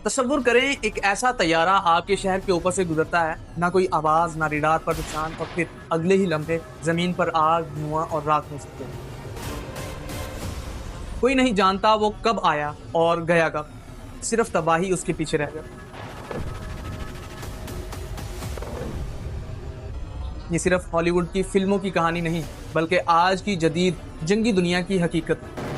तसव्वुर करें एक ऐसा तैयारा आपके शहर के ऊपर से गुजरता है, ना कोई आवाज ना रेडार पर निशान, और फिर अगले ही लम्हे जमीन पर आग, धुआं और राख हो सकते हैं। कोई नहीं जानता वो कब आया और गया कब, सिर्फ तबाही उसके पीछे रह गई। ये सिर्फ हॉलीवुड की फिल्मों की कहानी नहीं, बल्कि आज की जदीद जंगी दुनिया की हकीकत है।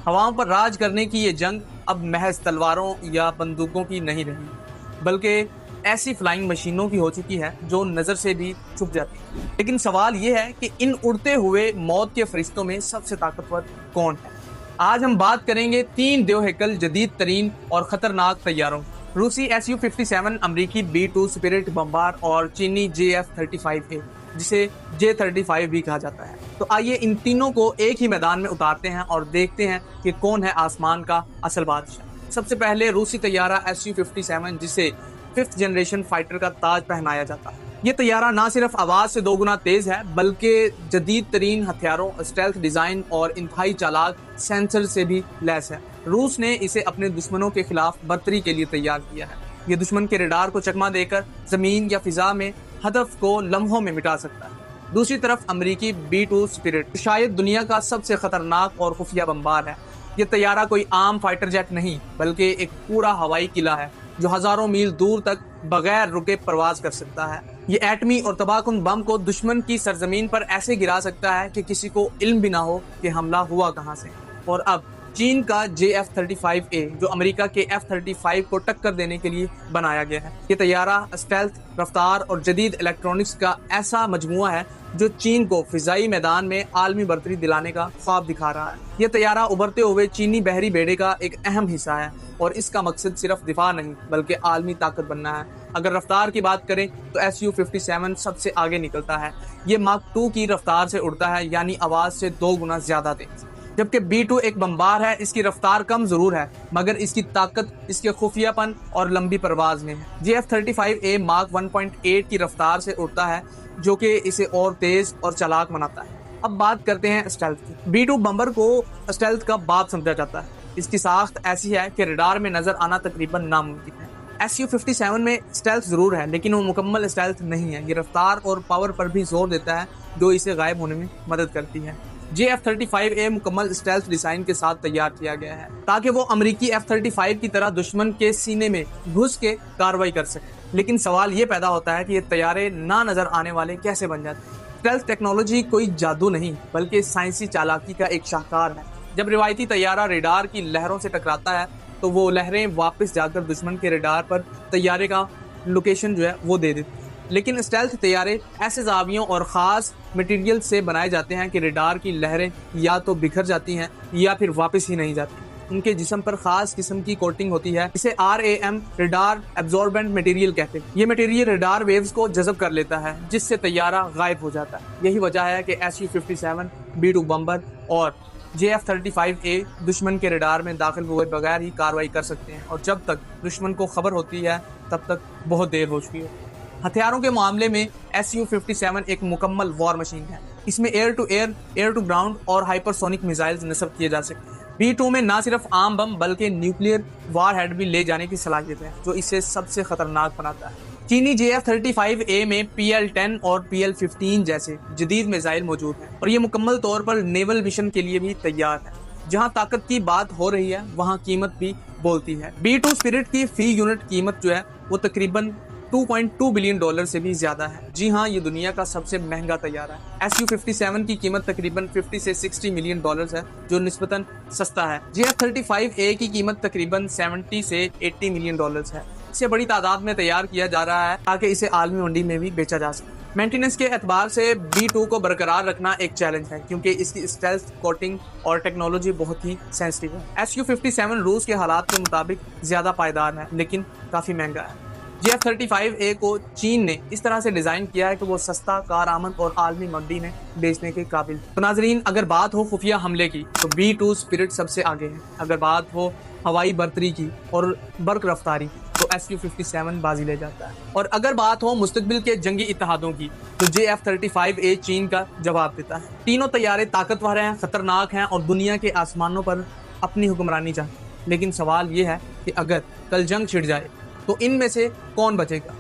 हवाओं पर राज करने की ये जंग अब महज तलवारों या बंदूकों की नहीं रही, बल्कि ऐसी फ्लाइंग मशीनों की हो चुकी है जो नज़र से भी छुप जाती है। लेकिन सवाल ये है कि इन उड़ते हुए मौत के फरिश्तों में सबसे ताकतवर कौन है? आज हम बात करेंगे 3 देवहेकल जदीद तरीन और खतरनाक तैयारों, रूसी Su-57, अमरीकी B-2 स्पिरिट बम्बार और चीनी JF-35A, जिसे J-35 भी कहा जाता है। तो आइए इन तीनों को एक ही मैदान में उतारते हैं और देखते हैं कि कौन है आसमान का असल बादशाह। सबसे पहले रूसी तैयारा Su-57, जिसे 5th जनरेशन फाइटर का ताज पहनाया जाता है। ये तैयारा ना सिर्फ आवाज से 2 गुना तेज है, बल्कि जदीद तरीन हथियारों, स्टेल्थ डिजाइन और इंतहाई चालाक सेंसर से भी लैस है। रूस ने इसे अपने दुश्मनों के खिलाफ बर्तरी के लिए तैयार किया है। ये दुश्मन के रडार को चकमा देकर जमीन या फिजा में हदफ को लम्हों में मिटा सकता है। दूसरी तरफ अमरीकी B-2 स्पिरिट शायद दुनिया का सबसे खतरनाक और खुफिया बम्बार है। ये तैयारा कोई आम फाइटर जेट नहीं, बल्कि एक पूरा हवाई किला है जो हजारों मील दूर तक बगैर रुके परवाज कर सकता है। ये एटमी और तबाहकुन बम को दुश्मन की सरजमीन पर ऐसे गिरा सकता है कि किसी को इल्म भी ना हो कि हमला हुआ कहां से। और अब चीन का JF-35A, जो अमेरिका के F-35 को टक्कर देने के लिए बनाया गया है। ये तैयारा स्टेल्थ, रफ्तार और जदीद इलेक्ट्रॉनिक्स का ऐसा मजमुआ है जो चीन को फिजाई मैदान में आलमी बर्तरी दिलाने का ख्वाब दिखा रहा है। यह तैयारा उभरते हुए चीनी बहरी बेड़े का एक अहम हिस्सा है और इसका मकसद सिर्फ दिफा नहीं, बल्कि आलमी ताकत बनना है। अगर रफ्तार की बात करें तो Su-57 सबसे आगे निकलता है। ये माक 2 की रफ्तार से उड़ता है, यानी आवाज से 2 गुना ज्यादा तेज। जबकि B-2 एक बम्बार है, इसकी रफ्तार कम जरूर है, मगर इसकी ताकत इसके खुफियापन और लंबी परवाज में है। JF-35A मार्क 1.8 की रफ्तार से उड़ता है, जो कि इसे और तेज और चालाक बनाता है। अब बात करते हैं स्टेल्थ की। B-2 बम्बर को स्टेल्थ का बाप समझा जाता है। इसकी साख्त ऐसी है कि रडार में नजर आना तकरीबन नामुमकिन है। Su-57 में स्टेल्थ जरूर है, लेकिन वो मुकम्मल स्टेल्थ नहीं है। ये रफ्तार और पावर पर भी जोर देता है, जो इसे गायब होने में मदद करती है। JF-35A मुकम्मल स्टेल्थ डिजाइन के साथ तैयार किया गया है, ताकि वो अमरीकी F-35 की तरह दुश्मन के सीने में घुस के कार्रवाई कर सके। लेकिन सवाल ये पैदा होता है कि ये तैयारे ना नजर आने वाले कैसे बन जाते हैं? स्टेल्थ टेक्नोलॉजी कोई जादू नहीं, बल्कि साइंसी चालाकी का एक शाहकार है। जब रिवायती तैयारा रेडार की लहरों से टकराता है, तो वो लहरें वापस जाकर दुश्मन के रेडार पर तैयारे का लोकेशन जो है वो दे देती है। लेकिन स्टेल्थ तैयारे ऐसे जावियों और ख़ास मटेरियल से बनाए जाते हैं कि रेडार की लहरें या तो बिखर जाती हैं या फिर वापस ही नहीं जाती। उनके जिस्म पर खास किस्म की कोटिंग होती है, इसे RAM रेडार एब्जॉर्बेंट मटेरियल कहते हैं। ये मटेरियल रेडार वेव्स को जज़ब कर लेता है, जिससे तैयारा गायब हो जाता है। यही वजह है कि Su-57, B-2 बम्बर और JF-35A दुश्मन के रेडार में दाखिल हुए बगैर ही कार्रवाई कर सकते हैं, और जब तक दुश्मन को खबर होती है तब तक बहुत देर हो चुकी है। हथियारों के मामले में Su-57 एक मुकम्मल वॉर मशीन है। इसमें air to air, air to ground और हाइपरसोनिक मिसाइल्स नस्ब किए जा सकते हैं। B-2 में ना सिर्फ आम बम बल्कि न्यूक्लियर वार हेड भी ले जाने की सलाहियत है, जो इसे सबसे खतरनाक बनाता है। चीनी JF-35A में PL-10 और PL-15 जैसे जदीद मिसाइल मौजूद हैं, और ये मुकम्मल तौर पर नेवल मिशन के लिए भी तैयार है। जहां ताकत की बात हो रही है, वहां कीमत भी बोलती है। B-2 स्पिरिट की फी यूनिट कीमत जो है वो तकरीबन $2.2 बिलियन से भी ज्यादा है। जी हाँ, ये दुनिया का सबसे महंगा तैयारा है। Su-57 की कीमत तकरीबन 50 से 60 मिलियन डॉलर है, जो निस्बतन सस्ता है। JF-35A की कीमत तकरीबन 70 से 80 मिलियन डॉलर है। इसे बड़ी तादाद में तैयार किया जा रहा है ताकि इसे आलमी मंडी में भी बेचा जा सके। मेंटेनेंस के एतबार से B-2 को बरकरार रखना एक चैलेंज है, क्योंकि इसकी स्टेल्थ, कोटिंग और टेक्नोलॉजी बहुत ही सेंसिटिव है। Su-57 रूस के हालात के मुताबिक ज्यादा पायदार है, लेकिन काफी महंगा है। JF-35A को चीन ने इस तरह से डिजाइन किया है कि वो सस्ता, कारआमद और आलमी मंडी में बेचने के काबिल। तो नाजरीन, अगर बात हो खुफिया हमले की तो B-2 स्पिरिट सबसे आगे है। अगर बात हो हवाई बर्तरी की और बर्क रफ्तारी तो SU-57 बाजी ले जाता है। और अगर बात हो मुस्तकबिल के जंगी इत्तेहादों की, तो JF-35A चीन का जवाब देता है। तीनों तैयारे ताकतवर हैं, खतरनाक हैं और दुनिया के आसमानों पर अपनी हुक्मरानी चाहते हैं। लेकिन सवाल ये है कि अगर कल जंग छिड़ जाए तो इनमें से कौन बचेगा,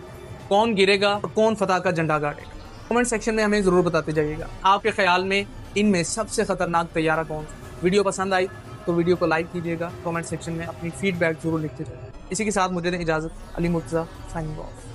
कौन गिरेगा और कौन फतह का झंडा गाड़ेगा? कमेंट सेक्शन में हमें ज़रूर बताते जाइएगा आपके ख्याल में इनमें सबसे खतरनाक तैयारा कौन सा। वीडियो पसंद आई तो वीडियो को लाइक कीजिएगा, कमेंट सेक्शन में अपनी फीडबैक जरूर लिखते जाइए। इसी के साथ मुझे दें इजाज़त। Ali Murtaza signing off.